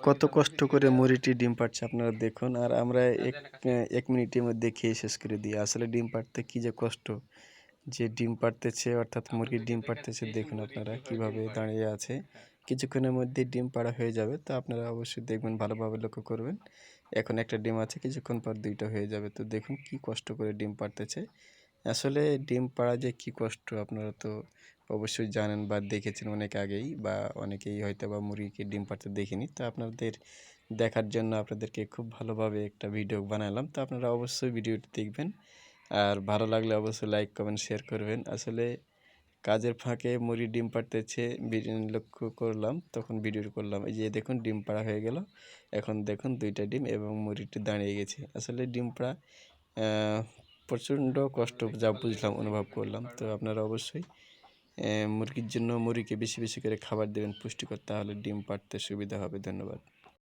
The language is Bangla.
কত কষ্ট করে মুরগিটি ডিম পাড়ছে আপনারা দেখুন। আর আমরা এক মিনিটের মধ্যে খেয়ে শেষ করে দিই। আসলে ডিম পাড়তে কী যে কষ্ট, যে ডিম পাড়তেছে অর্থাৎ মুরগির ডিম পাড়তেছে দেখুন আপনারা কীভাবে দাঁড়িয়ে আছে। কিছুক্ষণের মধ্যেই ডিম পাড়া হয়ে যাবে, তো আপনারা অবশ্যই দেখবেন, ভালোভাবে লক্ষ্য করবেন। এখন একটা ডিম আছে, কিছুক্ষণ পর ২টা হয়ে যাবে। তো দেখুন কি কষ্ট করে ডিম পাড়তেছে। আসলে ডিম পাড়া যে কী কষ্ট আপনারা তো অবশ্যই জানেন বা দেখেছেন অনেক আগেই, বা অনেকেই হয়তো বা মুরগিকে ডিম পাড়তে দেখেনি। তো আপনাদের দেখার জন্য আপনাদেরকে খুব ভালোভাবে একটা ভিডিও বানালাম। তো আপনারা অবশ্যই ভিডিওটি দেখবেন, আর ভালো লাগলে অবশ্যই লাইক কমেন্ট শেয়ার করবেন। আসলে কাজের ফাঁকে মুরগি ডিম পাড়তেছে লক্ষ্য করলাম, তখন ভিডিও করলাম। এই যে দেখুন ডিম পাড়া হয়ে গেল। এখন দেখুন ২টা ডিম এবং মুরগিটি দাঁড়িয়ে গেছে। আসলে ডিম পাড়া প্রচণ্ড কষ্ট যা বুঝলাম, অনুভব করলাম। তো আপনারা অবশ্যই মুরগির জন্য মুরগিকে বেশি বেশি করে খাবার দেবেন পুষ্টিকর, তাহলে ডিম পাড়তে সুবিধা হবে। ধন্যবাদ।